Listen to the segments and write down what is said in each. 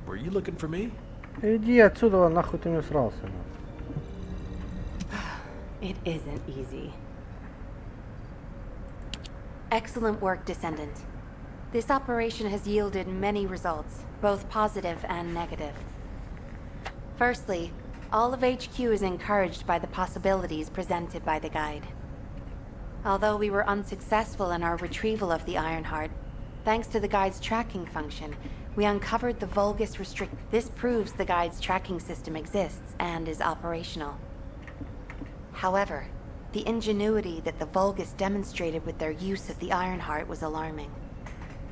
Were you looking for me? Иди отсюда, нахуй ты мне срался. It isn't easy. Excellent work, Descendant. This operation has yielded many results, both positive and negative. Firstly, all of HQ is encouraged by the possibilities presented by the guide. Although we were unsuccessful in our retrieval of the Ironheart, thanks to the guide's tracking function, we uncovered the Vulgus restrict. This proves the guide's tracking system exists and is operational. However, the ingenuity that the Vulgus demonstrated with their use of the Ironheart was alarming.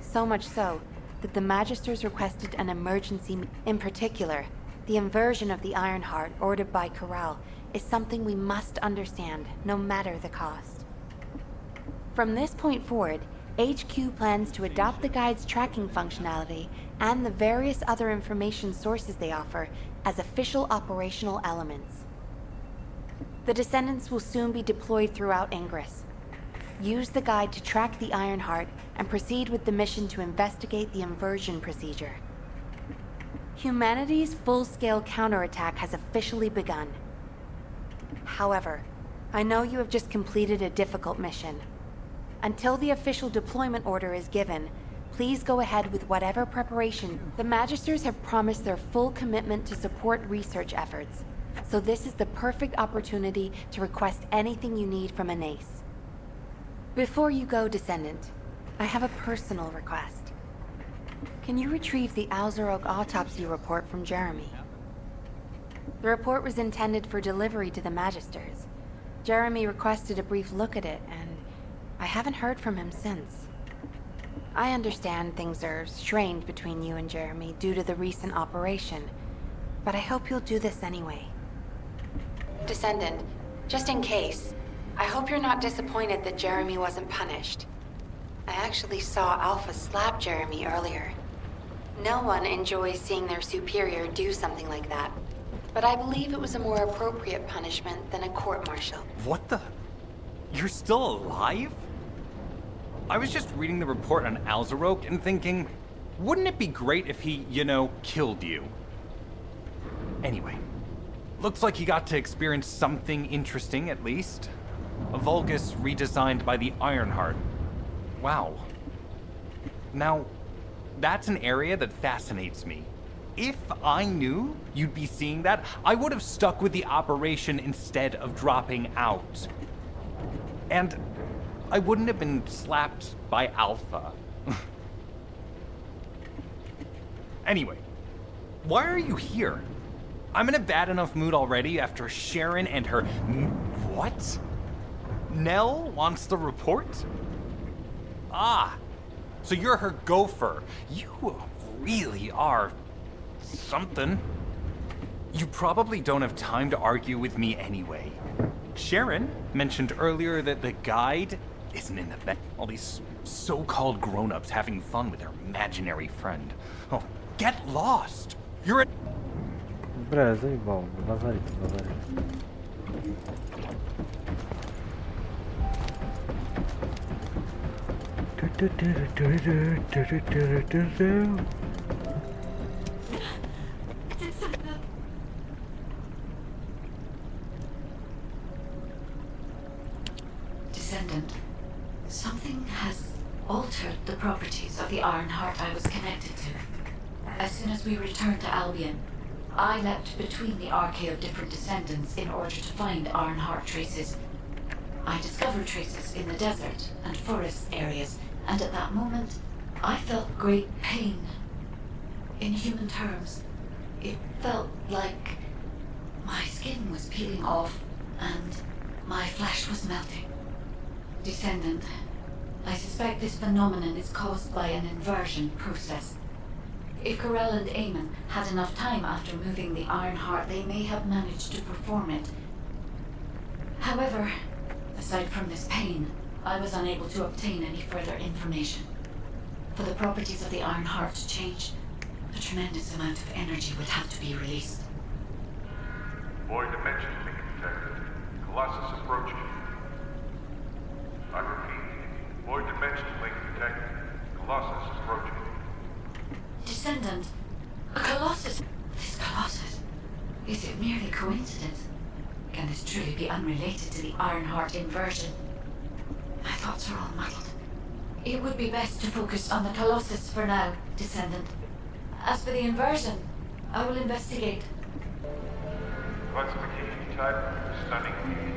So much so that the Magisters requested an emergency. In particular, the inversion of the Ironheart ordered by Corral is something we must understand, no matter the cost. From this point forward, HQ plans to adopt the guide's tracking functionality and the various other information sources they offer as official operational elements. The Descendants will soon be deployed throughout Ingress. Use the guide to track the Ironheart and proceed with the mission to investigate the inversion procedure. Humanity's full-scale counterattack has officially begun. However, I know you have just completed a difficult mission. Until the official deployment order is given, please go ahead with whatever preparation. The Magisters have promised their full commitment to support research efforts, so this is the perfect opportunity to request anything you need from an ace. Before you go, Descendant, I have a personal request. Can you retrieve the Alzarok autopsy report from Jeremy? The report was intended for delivery to the Magisters. Jeremy requested a brief look at it, and I haven't heard from him since. I understand things are strained between you and Jeremy due to the recent operation, but I hope you'll do this anyway. Descendant, just in case, I hope you're not disappointed that Jeremy wasn't punished. I actually saw Alpha slap Jeremy earlier. No one enjoys seeing their superior do something like that, but I believe it was a more appropriate punishment than a court-martial. What the? You're still alive? I was just reading the report on Alzarok and thinking, wouldn't it be great if he, killed you? Anyway, looks like you got to experience something interesting at least. A Vulgus redesigned by the Ironheart. Wow. Now, that's an area that fascinates me. If I knew you'd be seeing that, I would have stuck with the operation instead of dropping out. And I wouldn't have been slapped by Alpha. Anyway, why are you here? I'm in a bad enough mood already after Sharon and her... What? Nell wants the report? Ah, so you're her gopher. You really are something. You probably don't have time to argue with me anyway. Sharon mentioned earlier that the guide isn't in the bed. All these so-called grown-ups having fun with their imaginary friend. Oh, get lost. You're a... Бля, заебал, базарить. Descendant, something has altered the properties of the Ironheart I was connected to. As soon as we returned to Albion, I leapt between the arcade of different descendants in order to find Ironheart traces. I discovered traces in the desert and forest areas, and at that moment, I felt great pain. In human terms, it felt like my skin was peeling off and my flesh was melting. Descendant, I suspect this phenomenon is caused by an inversion process. If Corell and Eamon had enough time after moving the Ironheart, they may have managed to perform it. However, aside from this pain, I was unable to obtain any further information. For the properties of the Ironheart to change, a tremendous amount of energy would have to be released. Void dimension link detected. Colossus approaching. I repeat, void dimension link detected. Colossus approaching. Descendant, unrelated to the Ironheart inversion. My thoughts are all muddled. It would be best to focus on the Colossus for now, Descendant. As for the inversion, I will investigate. Classification type, stunning beauty.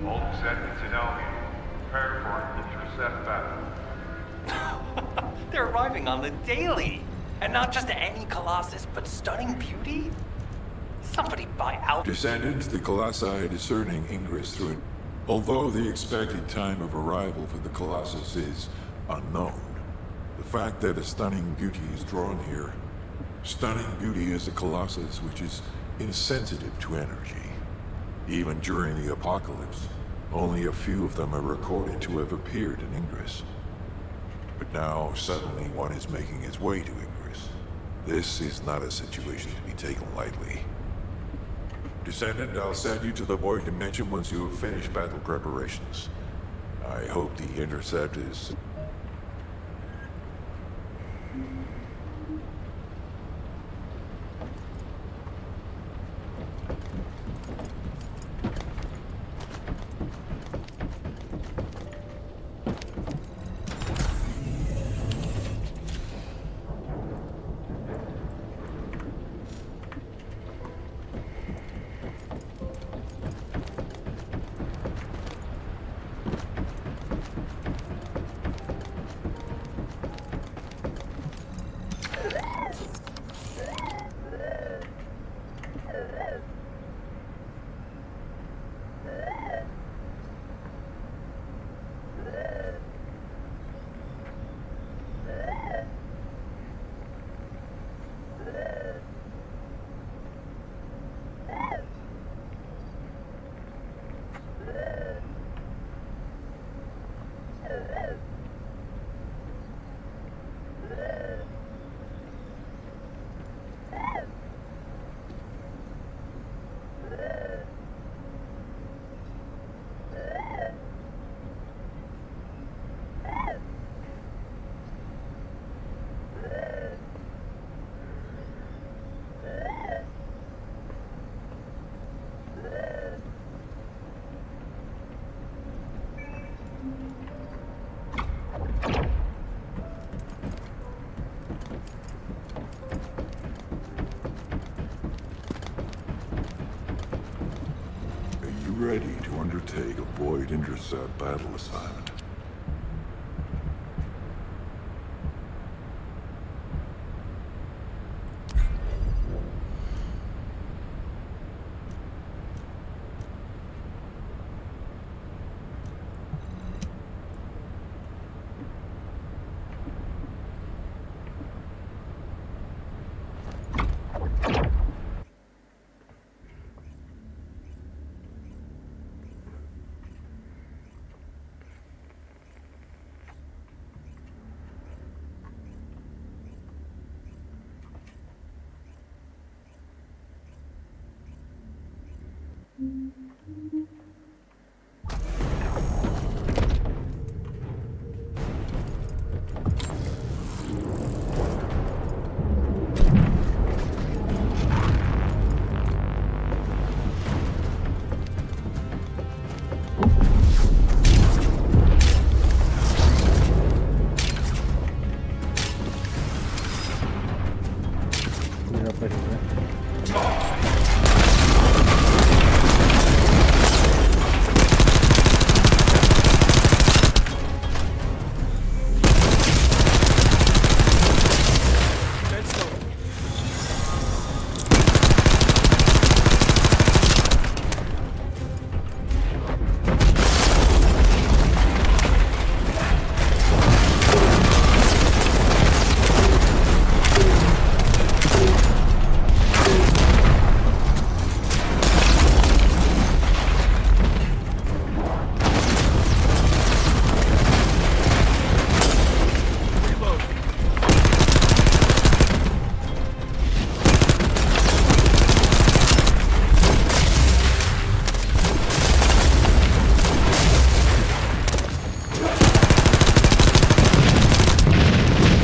All descendants in Albion, prepare for an intercept battle. They're arriving on the daily! And not just any Colossus, but stunning beauty? Somebody buy out. Descendants, the Colossi are discerning ingress through it. Although the expected time of arrival for the Colossus is unknown, the fact that a stunning beauty is drawn here. Stunning beauty is a Colossus which is insensitive to energy. Even during the apocalypse, only a few of them are recorded to have appeared in Ingress. But now, suddenly, one is making its way to Ingress. This is not a situation to be taken lightly. Descendant, I'll send you to the Void Dimension once you have finished battle preparations. I hope the intercept is... ready to undertake a Void Intercept battle assignment.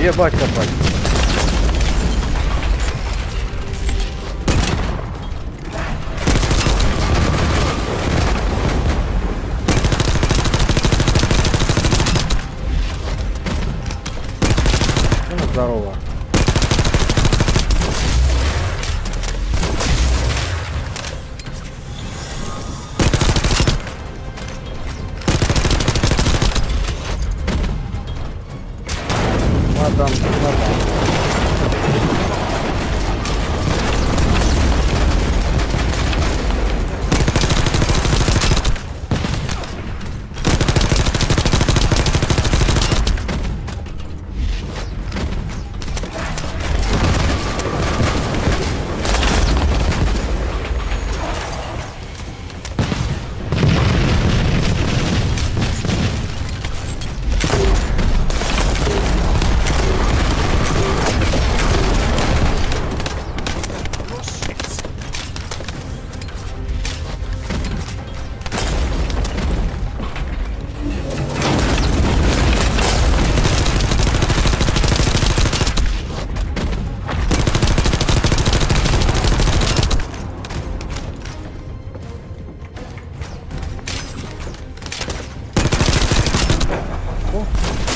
Ебать копать. здорово. Мадам, мадам.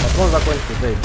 Патрон закончится, да, иди.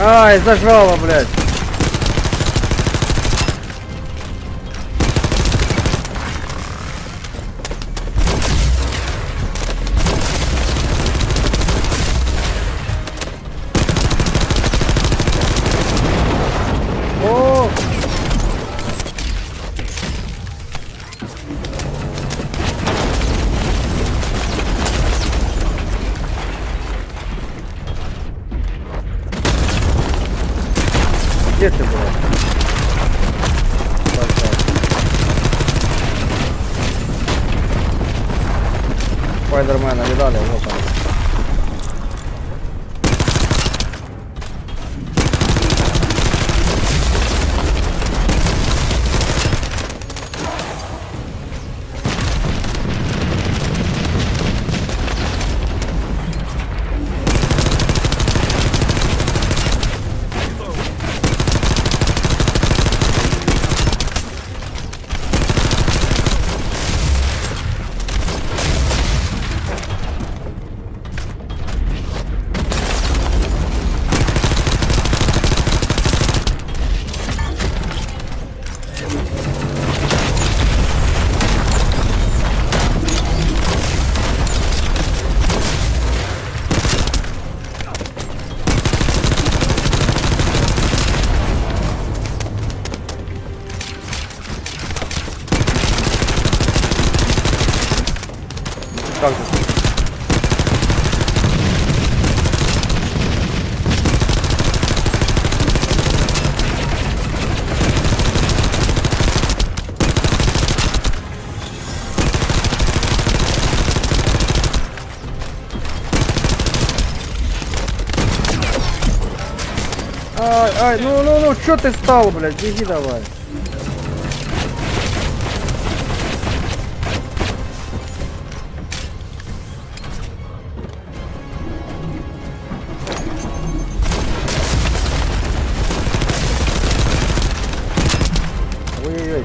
Ай, зажало, блядь. О! Где ты, блядь? Спайдермена видали? Вот он. Как же? Ай, ну, чё ты стал, блядь, беги давай. Ой-ой-ой.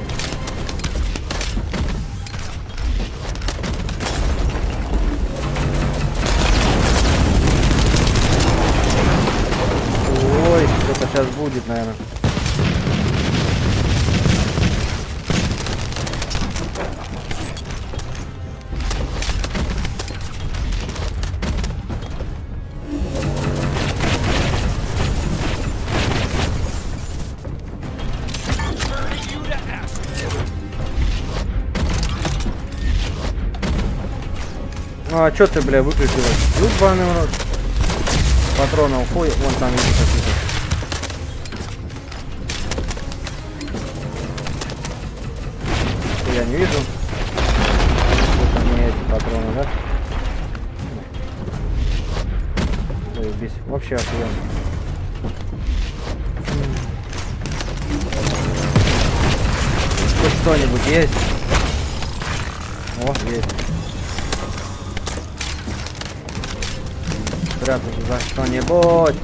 Ой, что-то сейчас будет, наверное. Ну а чё ты, бля, выключилась? Ёбаный в рот. Патронов хуй. Вон там вижу какие-то. Я не вижу. Это не эти патроны, да? Заебись. Вообще охуенно. Тут что-нибудь есть? О, есть. Спрятаться за что-нибудь.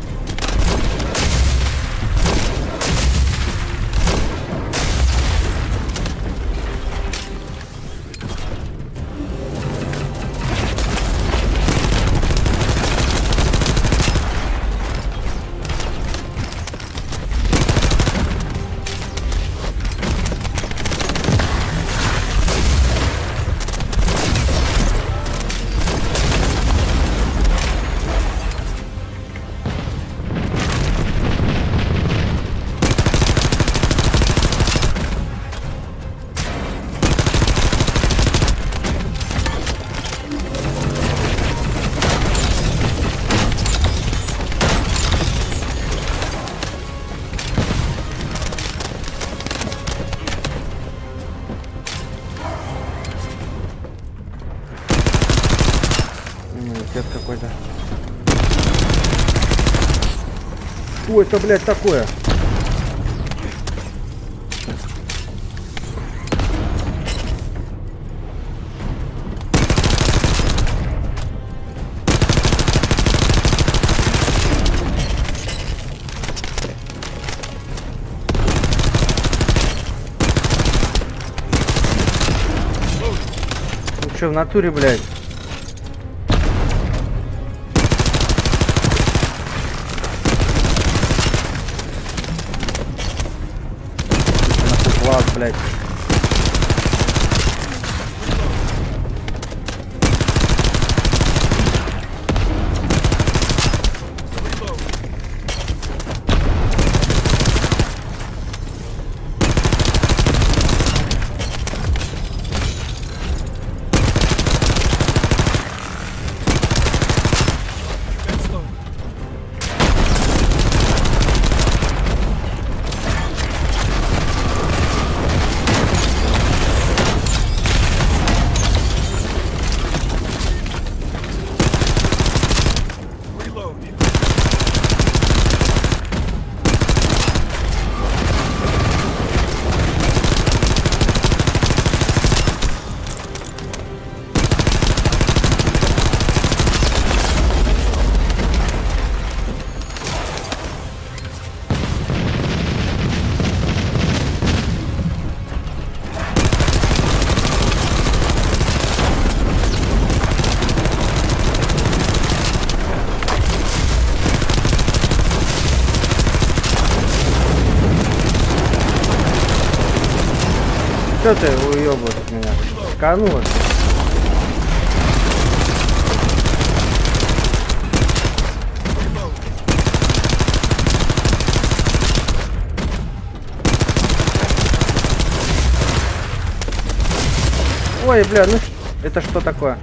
Иммунитет какой-то. Что это, блядь, такое? Ну что, в натуре, блядь? Класс, блядь. Что ты уебываешь от меня? Канулась. Ой, бля, ну это что такое?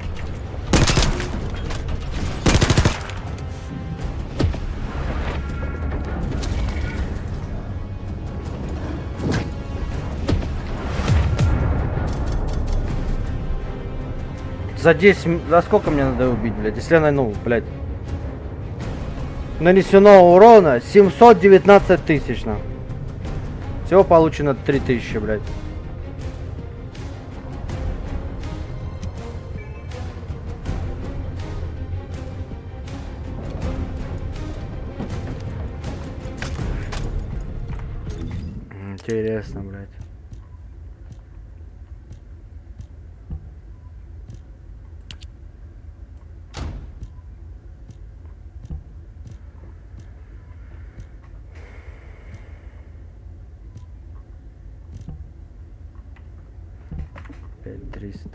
За 10... За сколько мне надо убить, блядь? Если я, ну, блядь. Нанесено урона 719 тысяч, на. Всего получено 3000, блядь. Интересно, блядь. Пять 300.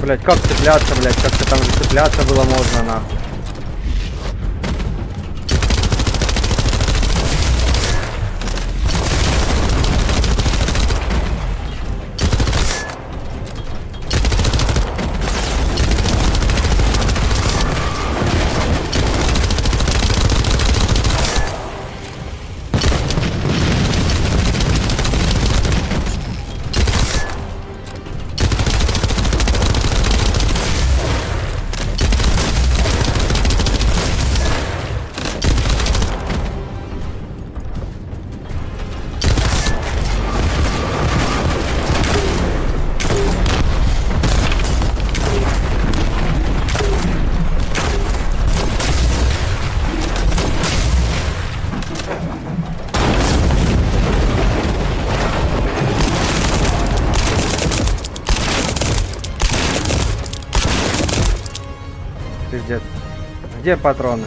Блять, как цепляться, блять, как-то там цепляться было можно, нахуй. Пиздец. Где патроны?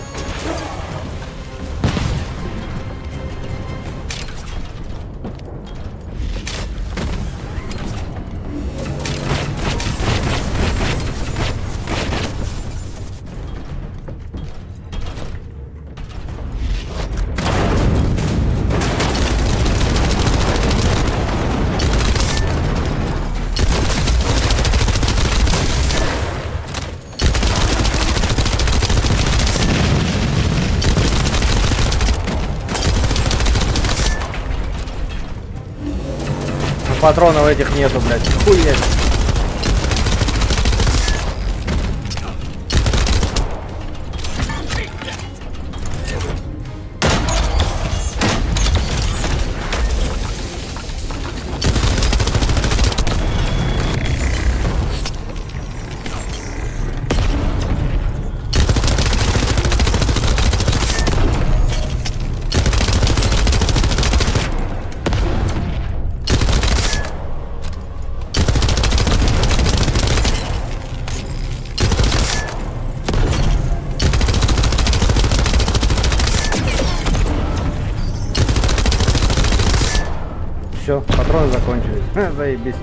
Патронов этих нету, блядь. Хуеть. Все, патроны закончились. Заебись.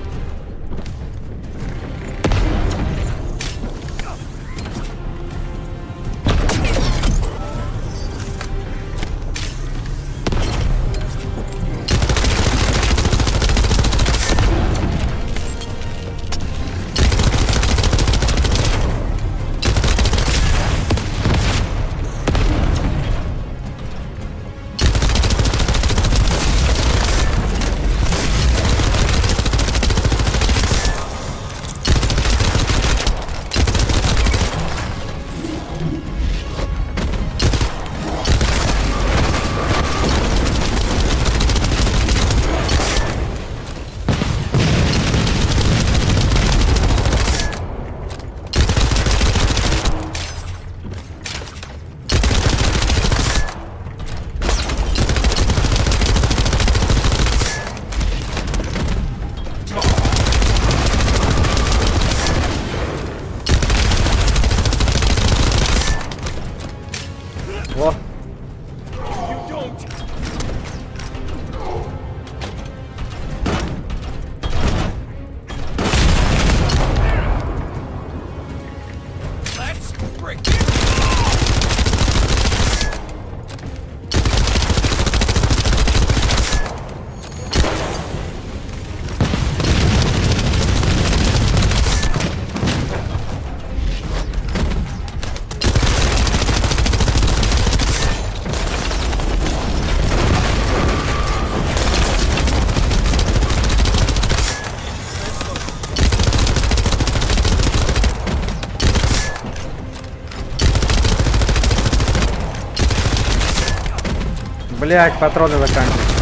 Блять, патроны заканчиваются.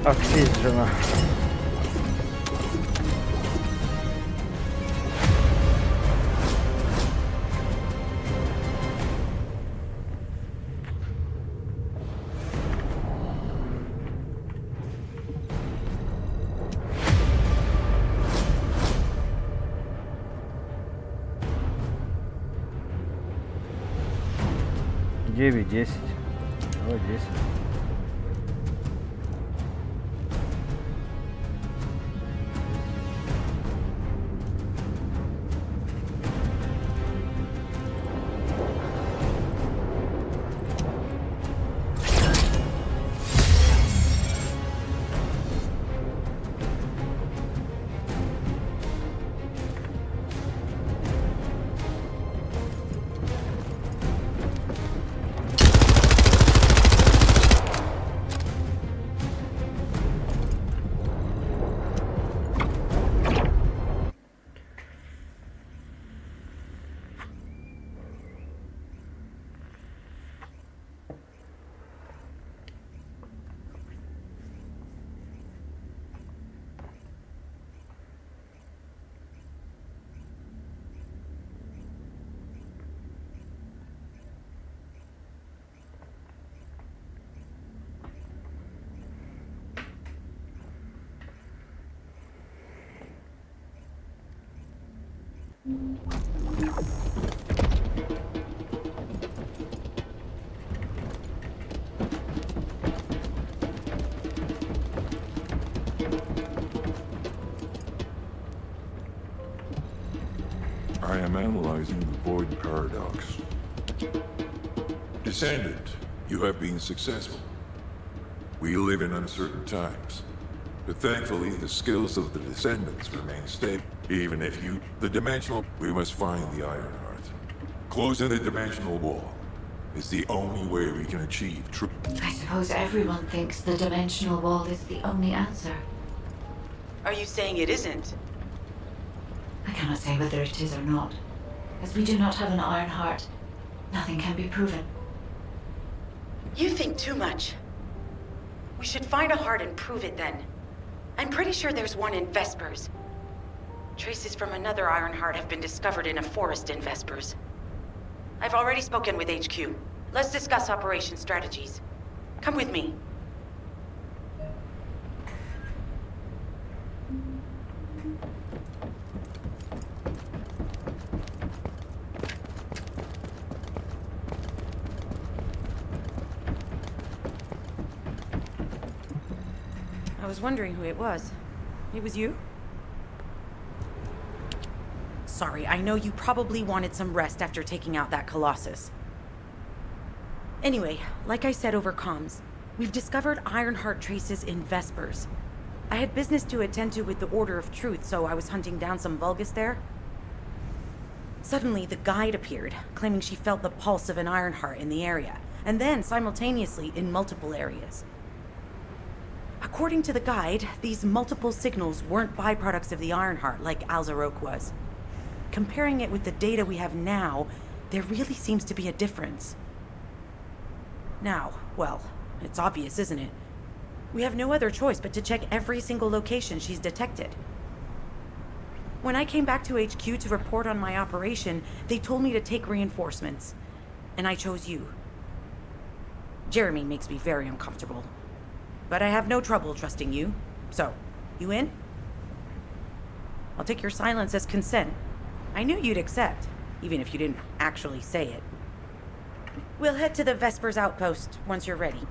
Офигеть, жена. Девять, 10. Давай 10. I am analyzing the void paradox. Descendant, you have been successful. We live in uncertain times. But thankfully, the skills of the Descendants remain stable. Even if the dimensional, we must find the Ironheart. Closing the dimensional wall is the only way we can achieve truth. I suppose everyone thinks the dimensional wall is the only answer. Are you saying it isn't? I cannot say whether it is or not. As we do not have an Ironheart, nothing can be proven. You think too much. We should find a heart and prove it then. I'm pretty sure there's one in Vespers. Traces from another Ironheart have been discovered in a forest in Vespers. I've already spoken with HQ. Let's discuss operation strategies. Come with me. I was wondering who it was. It was you? Sorry, I know you probably wanted some rest after taking out that Colossus. Anyway, like I said over comms, we've discovered Ironheart traces in Vespers. I had business to attend to with the Order of Truth, so I was hunting down some Vulgus there. Suddenly, the guide appeared, claiming she felt the pulse of an Ironheart in the area, and then simultaneously in multiple areas. According to the guide, these multiple signals weren't byproducts of the Ironheart like Alzarok was. Comparing it with the data we have now, there really seems to be a difference. Now, well, it's obvious, isn't it? We have no other choice but to check every single location she's detected. When I came back to HQ to report on my operation, they told me to take reinforcements, and I chose you. Jeremy makes me very uncomfortable. But I have no trouble trusting you. So, you in? I'll take your silence as consent. I knew you'd accept, even if you didn't actually say it. We'll head to the Vespers outpost once you're ready.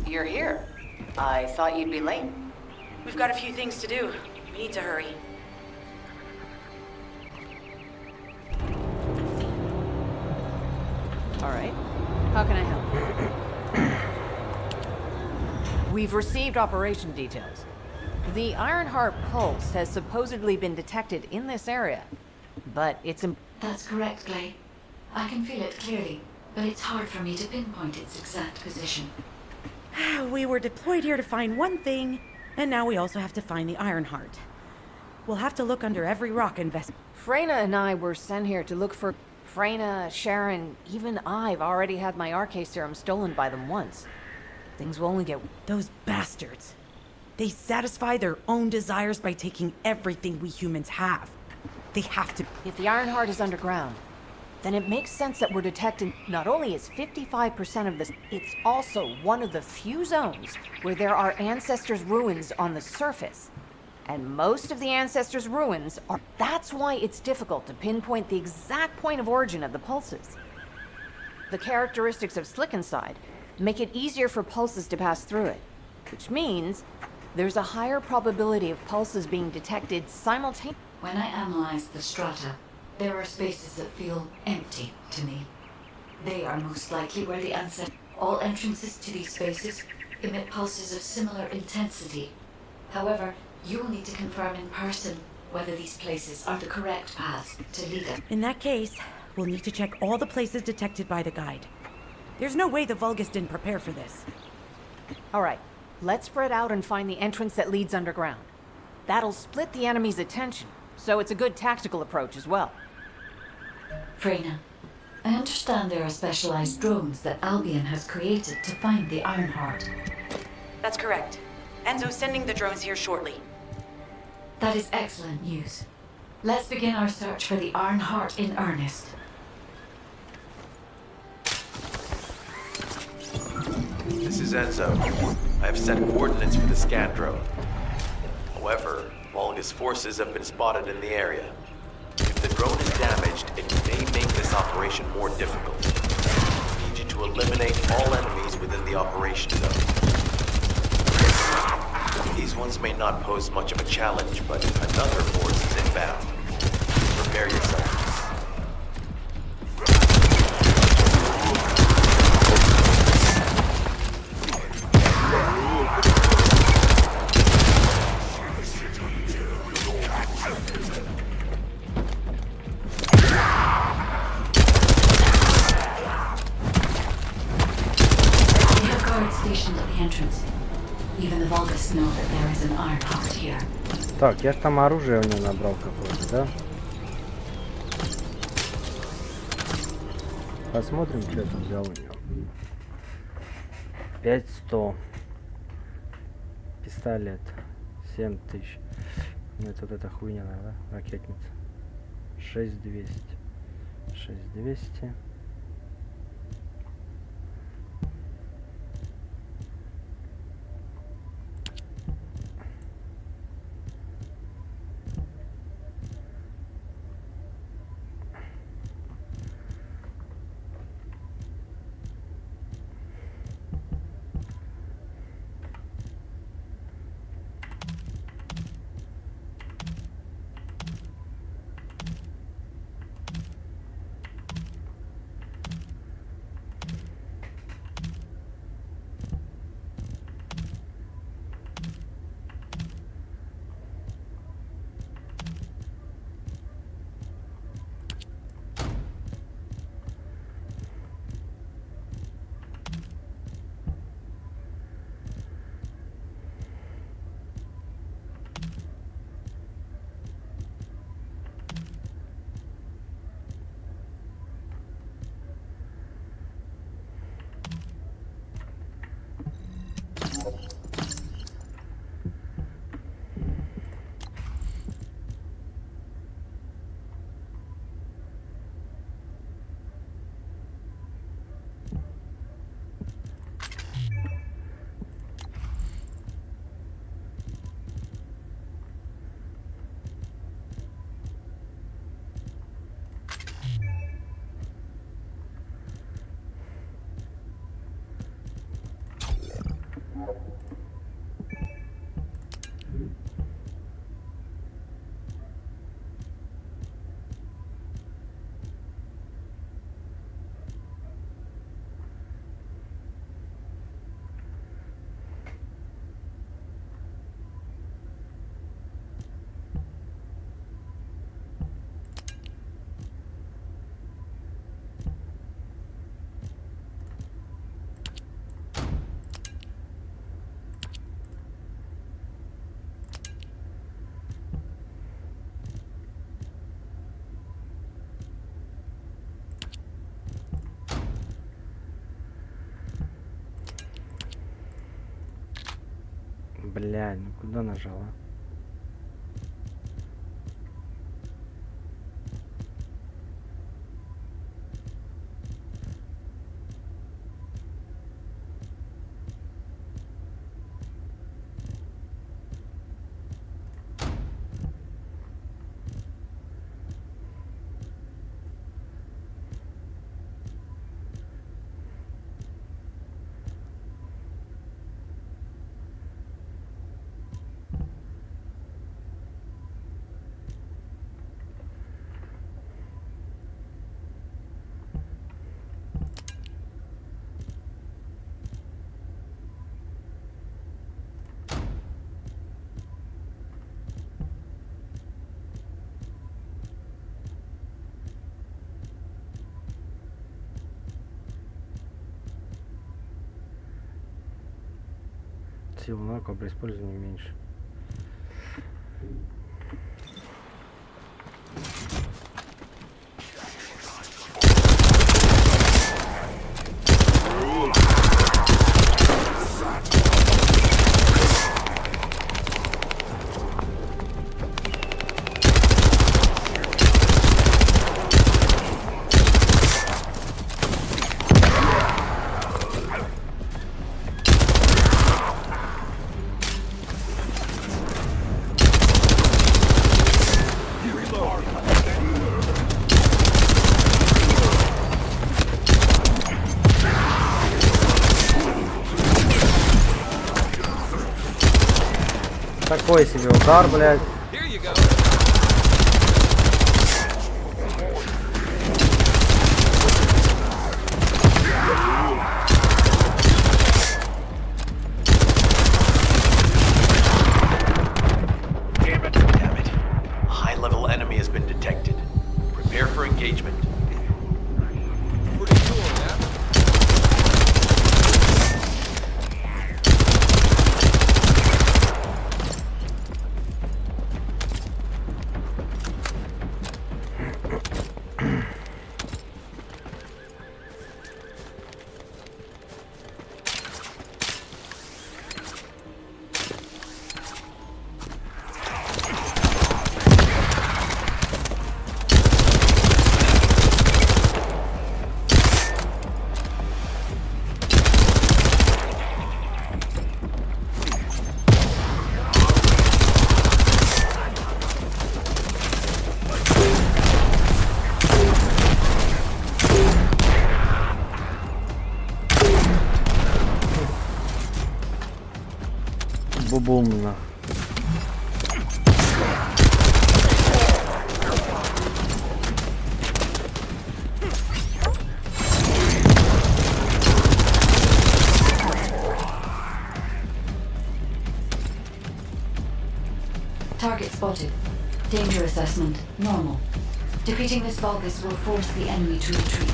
You're here. I thought you'd be late. We've got a few things to do. We need to hurry. All right. How can I help? We've received operation details. The Ironheart pulse has supposedly been detected in this area, but it's That's correct, Clay. I can feel it clearly, but it's hard for me to pinpoint its exact position. We were deployed here to find one thing, and now we also have to find the Ironheart. We'll have to look under every rock and Freyna and I were sent here to look for Freyna, Sharon, even I've already had my RK serum stolen by them once. Things will only get... Those bastards. They satisfy their own desires by taking everything we humans have. They have to... If the Ironheart is underground, then it makes sense that we're detecting not only is 55% of this, it's also one of the few zones where there are Ancestors' ruins on the surface. And most of the Ancestors' ruins are... That's why it's difficult to pinpoint the exact point of origin of the pulses. The characteristics of Slickenside make it easier for pulses to pass through it, which means there's a higher probability of pulses being detected simultaneously. When I analyze the strata, there are spaces that feel empty to me. They are most likely where the ancestors... All entrances to these spaces emit pulses of similar intensity. However, you will need to confirm in person whether these places are the correct paths to lead us. In that case, we'll need to check all the places detected by the guide. There's no way the Vulgus didn't prepare for this. All right, let's spread out and find the entrance that leads underground. That'll split the enemy's attention, so it's a good tactical approach as well. Freyna, I understand there are specialized drones that Albion has created to find the Ironheart. That's correct. Enzo's sending the drones here shortly. That is excellent news. Let's begin our search for the Ironheart in earnest. This is Enzo. I have set coordinates for the scan drone. However, Vulgus forces have been spotted in the area. If the drone is damaged, it may make this operation more difficult. I need you to eliminate all enemies within the operation zone. These ones may not pose much of a challenge, but another force is inbound. Prepare yourself. Stationed at the entrance. Even the Vulgus know that there is an Ironheart here. Так, я ж там оружие у него набрал какое-то, да? Посмотрим, что я тут взял у него. 5100. Пистолет. 7000. Нет, вот эта хуйня, да? Ракетница. 6200. 6200. Блядь, ну куда нажала? Сила навыка при использовании меньше. Такой себе удар, блядь. Damn it. A high-level enemy has been detected. Prepare for engagement. Бубумно. Target spotted. Danger assessment, normal. Defeating this Vulgus will force the enemy to retreat.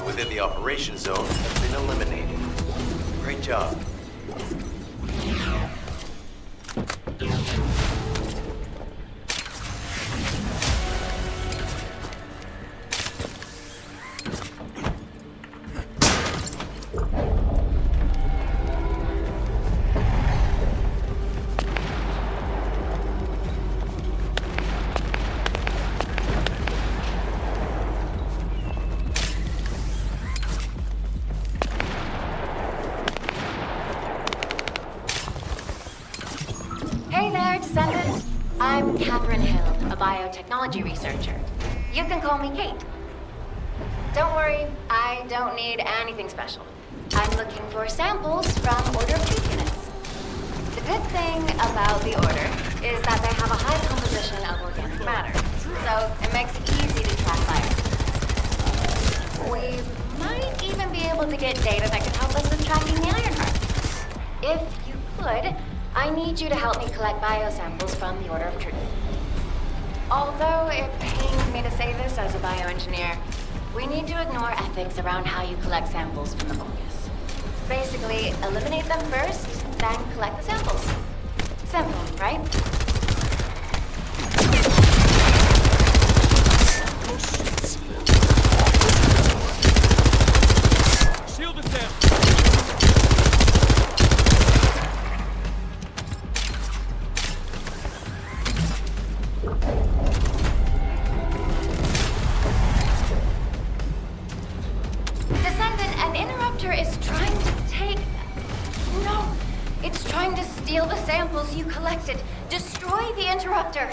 Within the operation zone have been eliminated. Great job. Descendant. I'm Catherine Hill, a biotechnology researcher. You can call me Kate. Don't worry, I don't need anything special. I'm looking for samples from Order of Truth units. The good thing about the Order is that they have a high composition of organic matter, so it makes it easy to track biosigns. We might even be able to get data that could help us with tracking the Ironheart. If you could, I need you to help me collect biosamples from the Order of Truth. Although it pains me to say this as a bioengineer, we need to ignore ethics around how you collect samples from the Vulgus. Basically, eliminate them first, then collect the samples. Simple, right? Shield it down! Descendant, an interrupter is trying to take... No! It's trying to steal the samples you collected. Destroy the interruptor!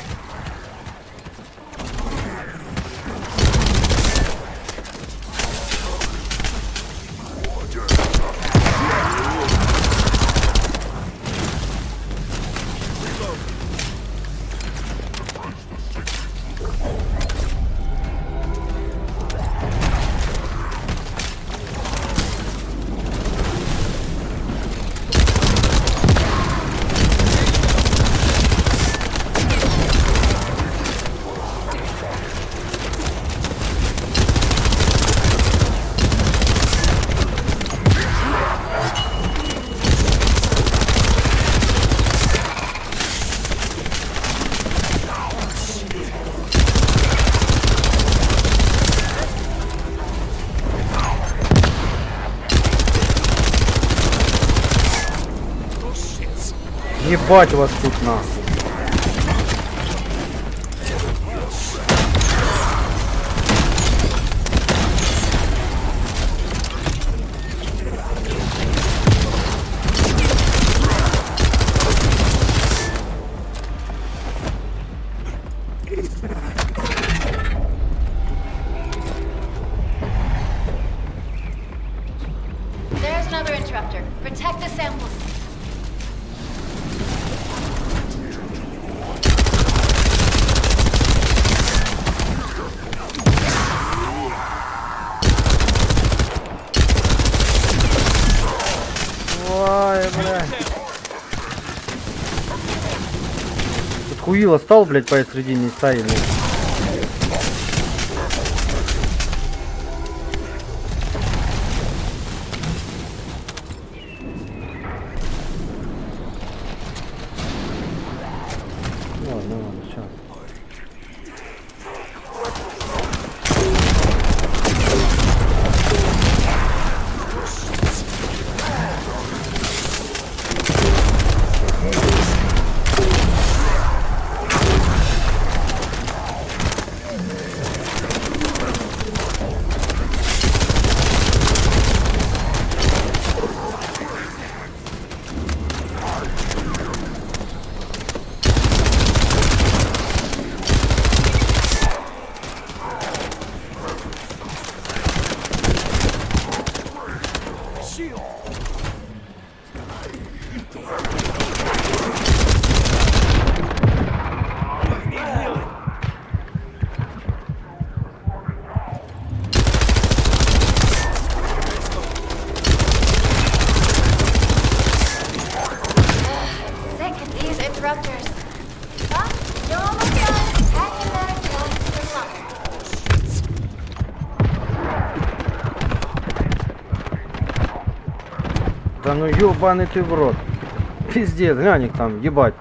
Ебать вас тут нахуй. There's another interrupter. Protect the samples. Ой, бля. Тут хуило стал, блядь, посередине стаи, блядь. Ладно, сейчас. Да ну ёбаный ты в рот. Пиздец, глянь их там, ебать.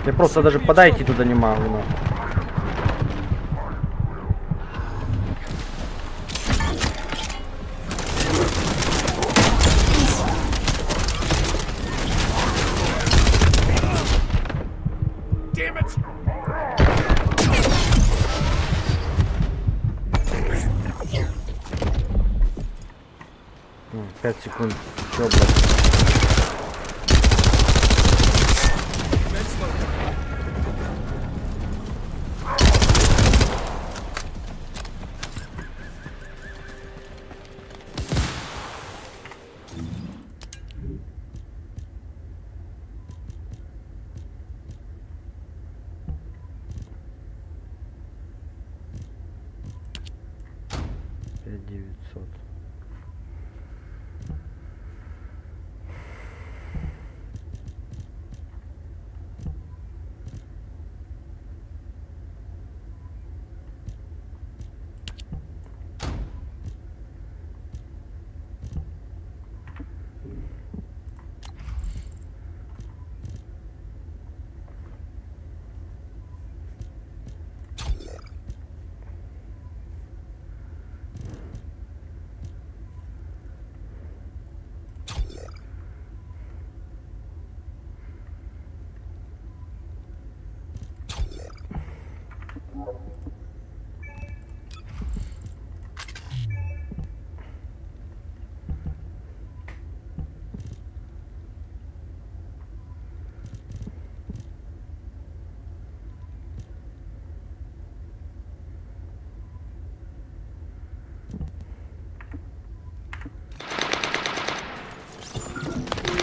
Я просто даже подойти туда не могу. Но. Damn it! 5 секунд. Чё, блядь? 5900.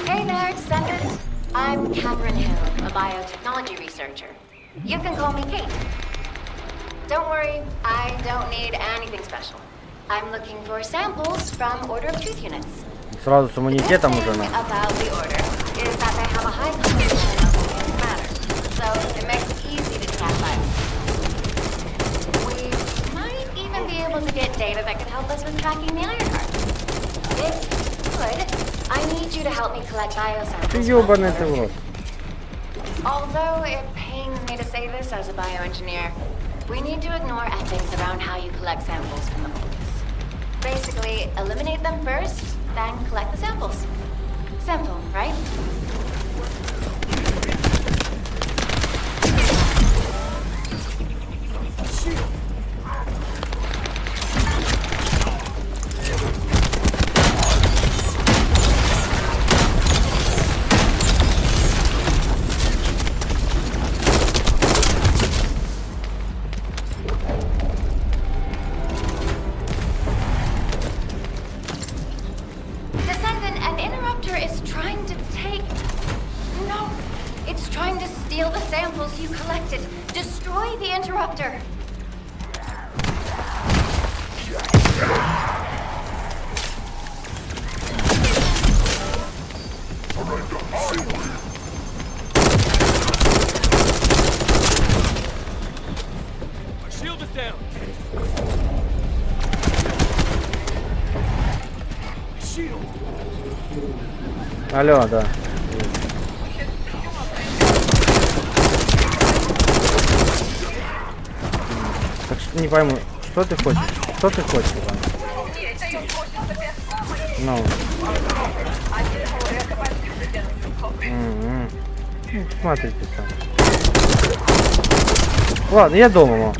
Hey there, Descendant. I'm Catherine Hill, a biotechnology researcher. You can call me Kate. Don't worry, I don't need anything special. I'm looking for samples from Order of Truth units. Сразу с иммунитетом уже The thing на. about the Order is that they have a high concentration of organic matter, so it makes it easy to track viruses. We might even be able to get data that could help us with tracking the Ironheart. If you could, I need you to help me collect biosamples. Ты ёбаный ты в рот. Although it pains me to say this as a bioengineer, we need to ignore ethics around how you collect samples from the Vulgus. Basically, eliminate them first, then collect the samples. Simple, right? Descendant, an interrupter is trying to take... No! It's trying to steal the samples you collected. Destroy the interrupter! My shield is down. My shield. Алло, да. Так что не пойму, что ты хочешь? Что ты хочешь, Иван? Ну. Ну, смотрите сам. Ладно, я дома, мам.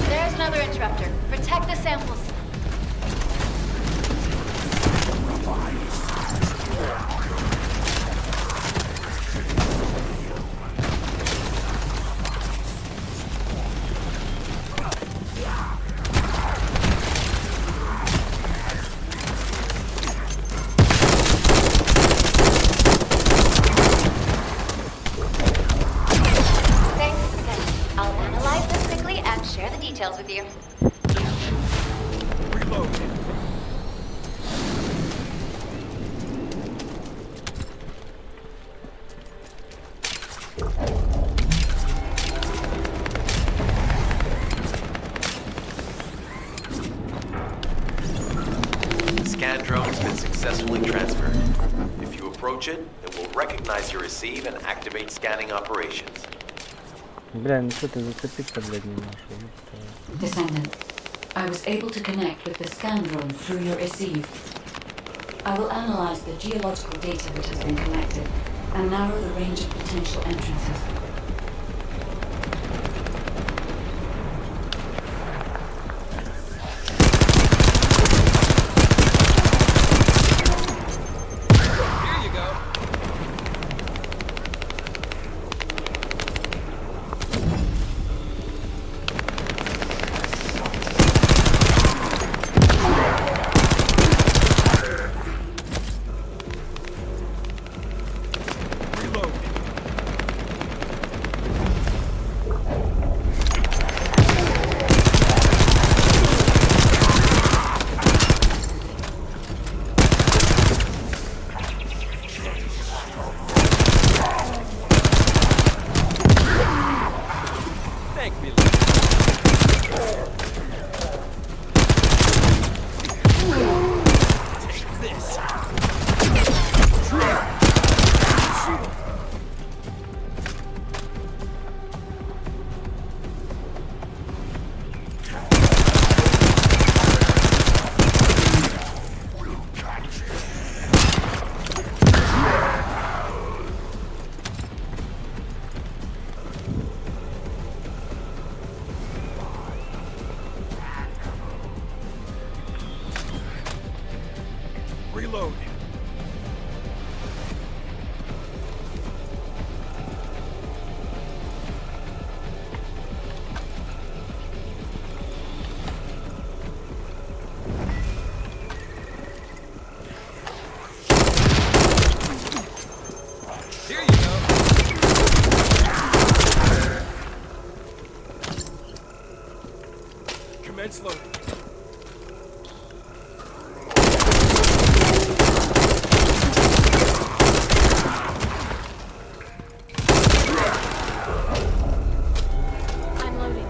There's another interrupter. Protect the samples. Thanks, Descendant. I'll analyze this quickly and share the details with you. Reload. The scan drone has been successfully transferred. If you approach it, it will recognize your receive and activate scanning operations. Бля, ну что ты зацепиться, блядь, не можешь. Descendant, I was able to connect with the scan drone through your receive. I will analyze the geological data that has been collected. and narrow the range of potential entrances. Here you go. Reload. Thank me. Take this. Reload. Here you go. Commence loading. I'm loading.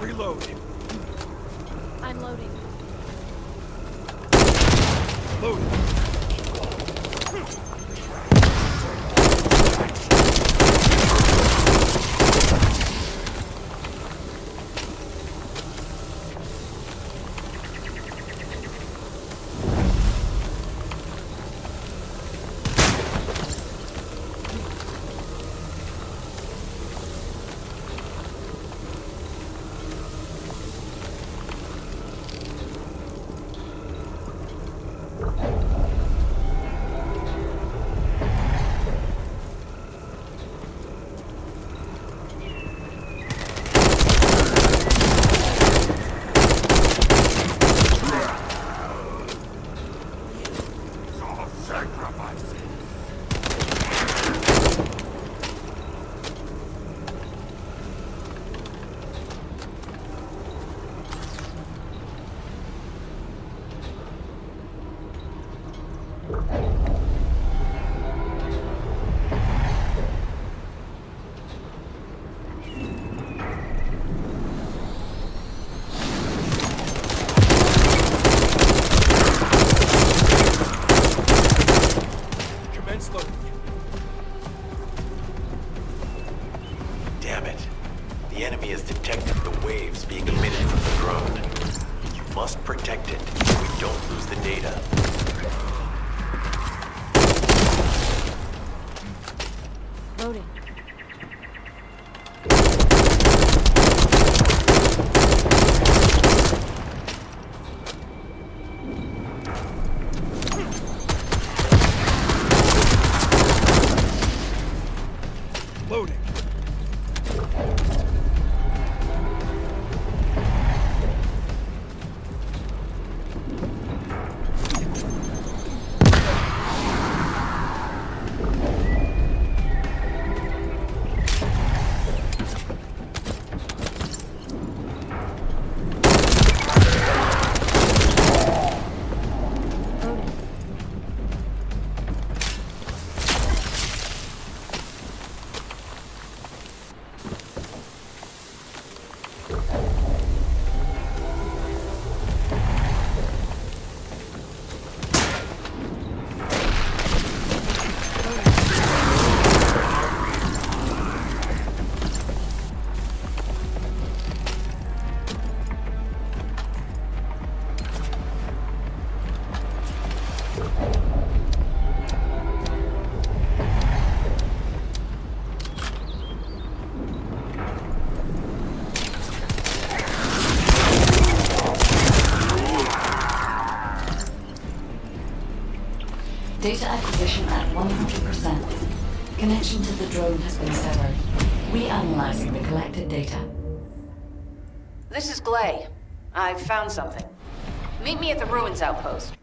Reload. I'm loading. Load. Commence loading. Damn it. The enemy has detected the waves being emitted from the drone. You must protect it so we don't lose the data. Loading. Loading. Data acquisition at 100%. Connection to the drone has been severed. Reanalyzing the collected data. This is Glay. I've found something. Meet me at the Ruins outpost.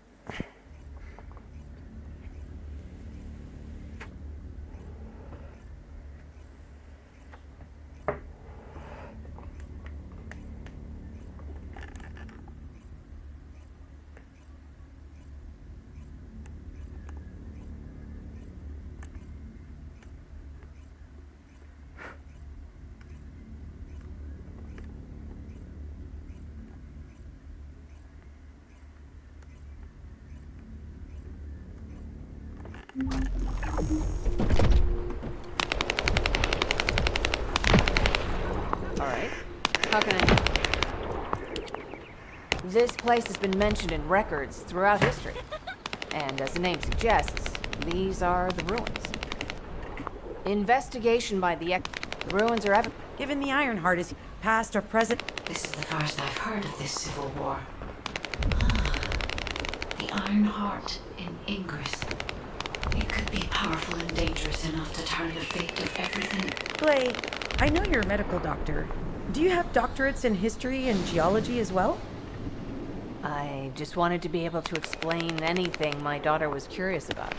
Alright. How can I help? This place has been mentioned in records throughout history. And as the name suggests, these are the ruins. Investigation by the ruins are Given the Ironheart is past or present. This is the first I've heard of this civil war. The Ironheart in Ingress. It could be powerful and dangerous enough to turn the fate of everything. Glay, I know you're a medical doctor. Do you have doctorates in history and geology as well? I just wanted to be able to explain anything my daughter was curious about.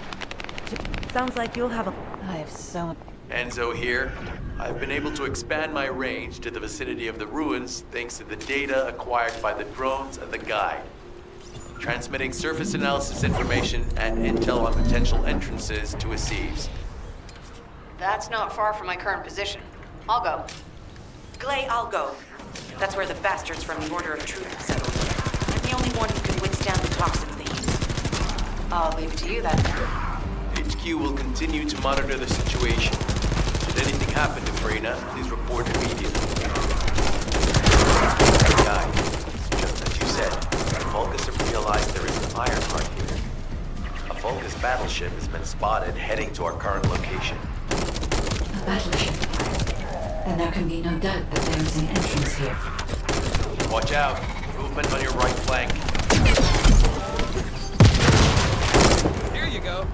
Sounds like you'll have a... I have so... Enzo here. I've been able to expand my range to the vicinity of the ruins thanks to the data acquired by the drones and the guide. Transmitting surface analysis information and intel on potential entrances to Aceves. That's not far from my current position. I'll go. Glay, I'll go. That's where the bastards from the Order of Truth have settled. I'm the only one who can withstand the toxins they use. I'll leave it to you then. HQ will continue to monitor the situation. Should anything happen to Freyna, please report immediately. Guy, just as you said, Vulgus have realized there is an Ironheart here. A Vulgus battleship has been spotted heading to our current location. A battleship. Then there can be no doubt that there is an entrance here. Watch out. Movement on your right flank. Here you go.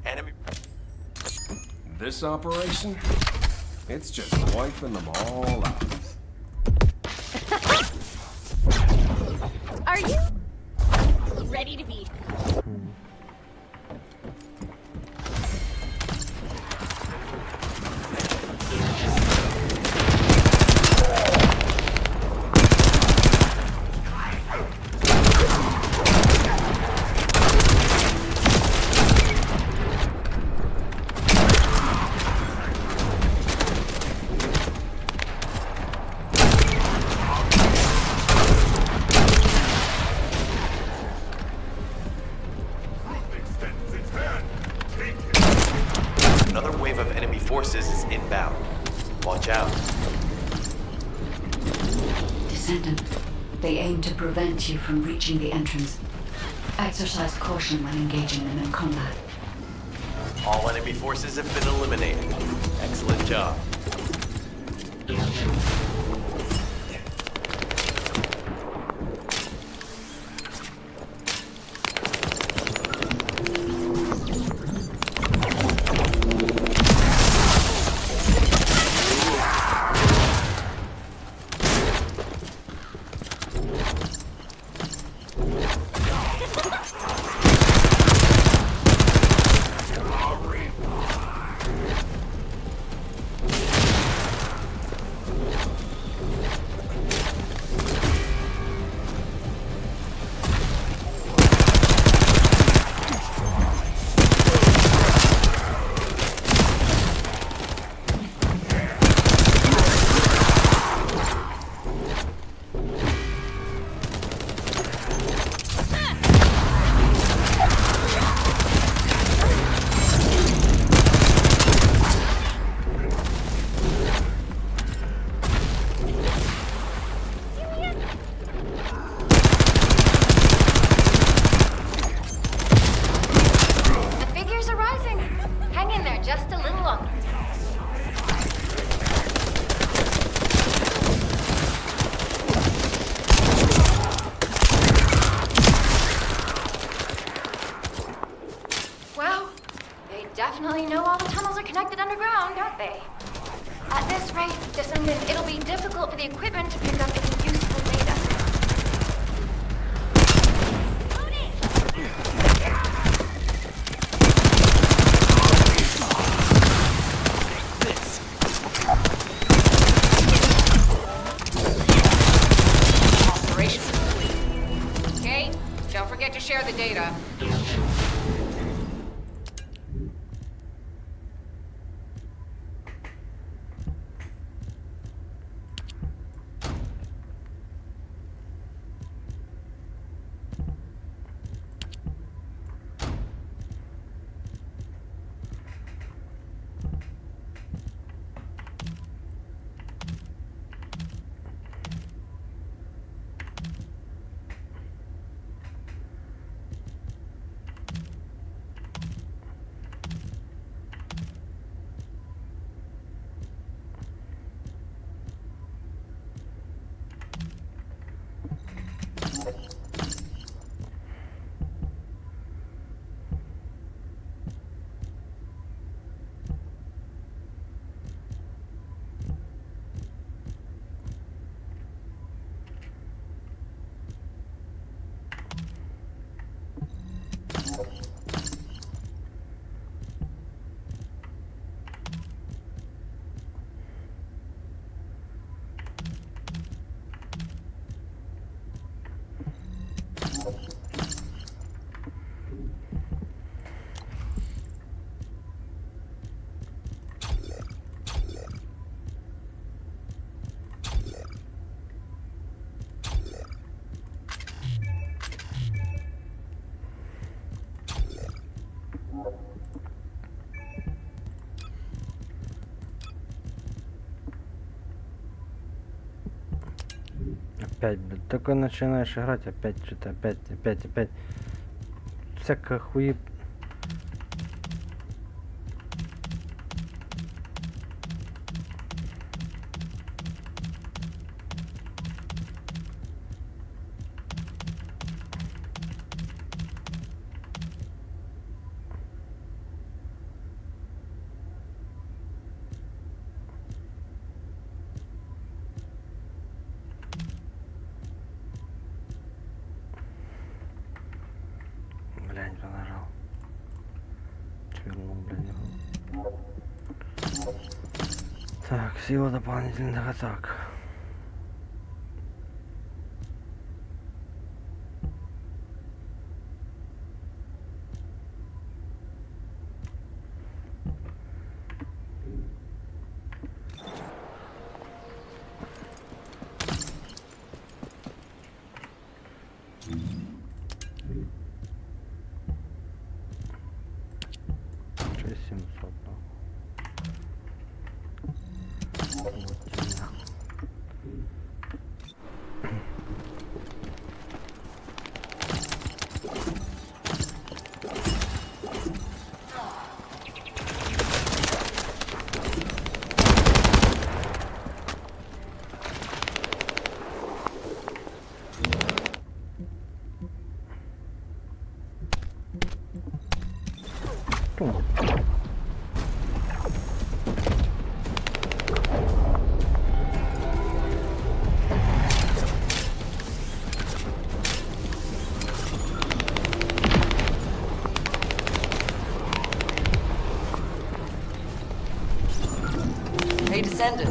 Enemy. This operation? It's just wiping them all out. Are you ready to be? Watch out. Descendant, they aim to prevent you from reaching the entrance. Exercise caution when engaging them in combat. All enemy forces have been eliminated. Excellent job. Definitely know all the tunnels are connected underground, don't they? At this rate, Descendant, it'll be difficult for the equipment to pick up any useful data. Operation complete. Okay? Don't forget to share the data. Опять, блин, только начинаешь играть, опять что-то, опять. Всякая хуи. Блядь, нажал. Чвернул, блядь, его. Так, сила дополнительных атак.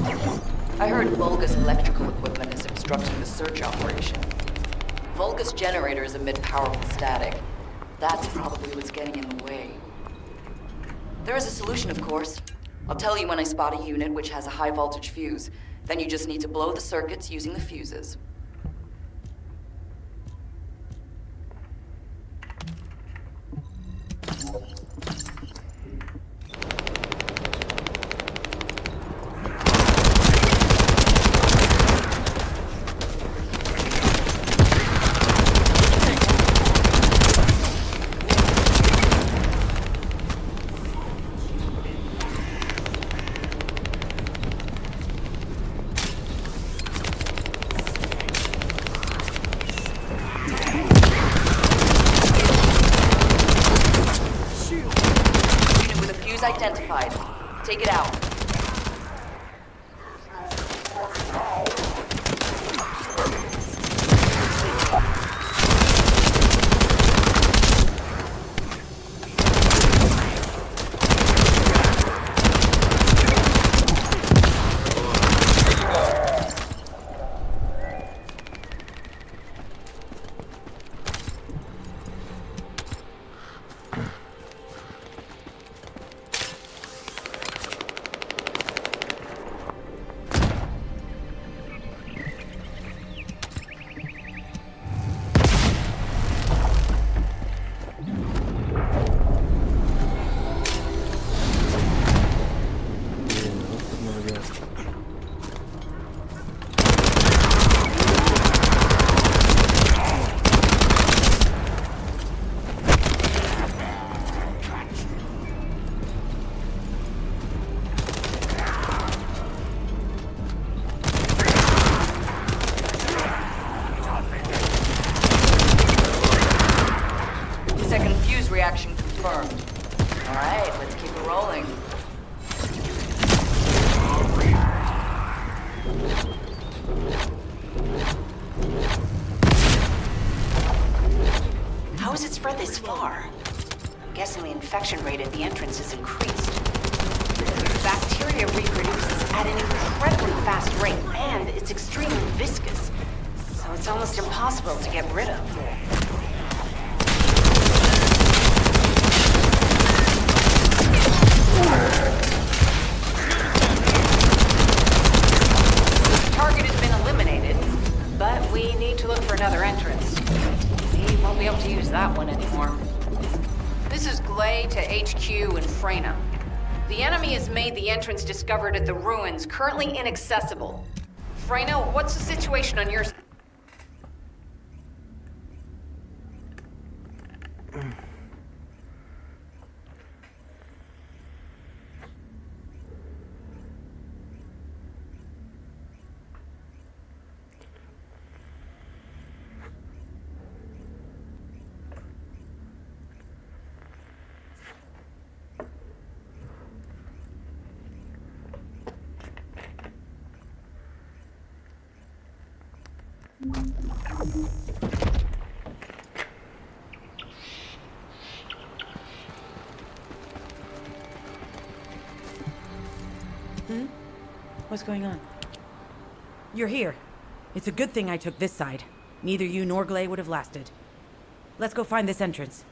I heard Vulgus electrical equipment is obstructing the search operation. Vulgus generators emit powerful static. That's probably what's getting in the way. There is a solution, of course. I'll tell you when I spot a unit which has a high voltage fuse. Then you just need to blow the circuits using the fuses. Identified. Take it out. Reaction confirmed. All right, let's keep it rolling. How has it spread this far? I'm guessing the infection rate at the entrance has increased. Bacteria reproduces at an incredibly fast rate, and it's extremely viscous. So it's almost impossible to get rid of. Target has been eliminated, but we need to look for another entrance. We won't be able to use that one anymore. This is Glay to HQ in Freyna. The enemy has made the entrance discovered at the ruins currently inaccessible. Freyna, what's the situation on your side? What's going on? You're here. It's a good thing I took this side. Neither you nor Glay would have lasted. Let's go find this entrance.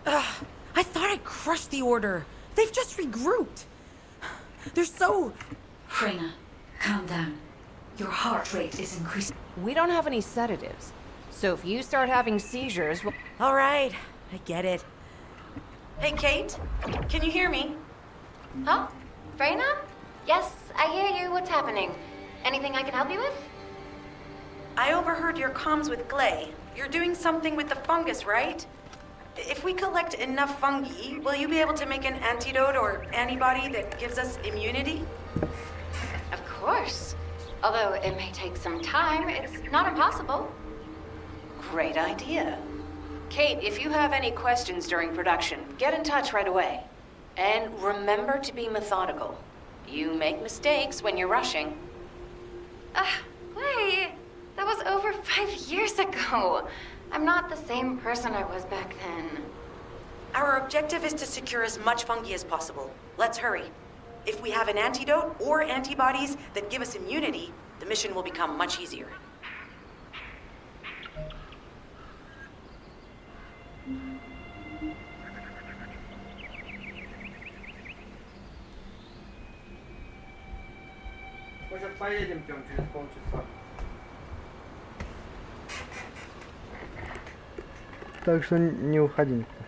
Ugh, I thought I crushed the Order. They've just regrouped. They're so... Freyna, calm down. Your heart rate is increasing. We don't have any sedatives. So if you start having seizures, we'll... All right, I get it. Hey, Kate? Can you hear me? Huh? Freyna? Yes, I hear you. What's happening? Anything I can help you with? I overheard your comms with Glay. You're doing something with the fungus, right? If we collect enough fungi, will you be able to make an antidote or antibody that gives us immunity? Of course. Although it may take some time, it's not impossible. Great idea. Kate, if you have any questions during production, get in touch right away. And remember to be methodical. You make mistakes when you're rushing. Wait. That was over 5 years ago. I'm not the same person I was back then. Our objective is to secure as much fungi as possible. Let's hurry. If we have an antidote or antibodies that give us immunity, the mission will become much easier. Может, поедем, Тём, через полчаса. Так что не уходи никуда.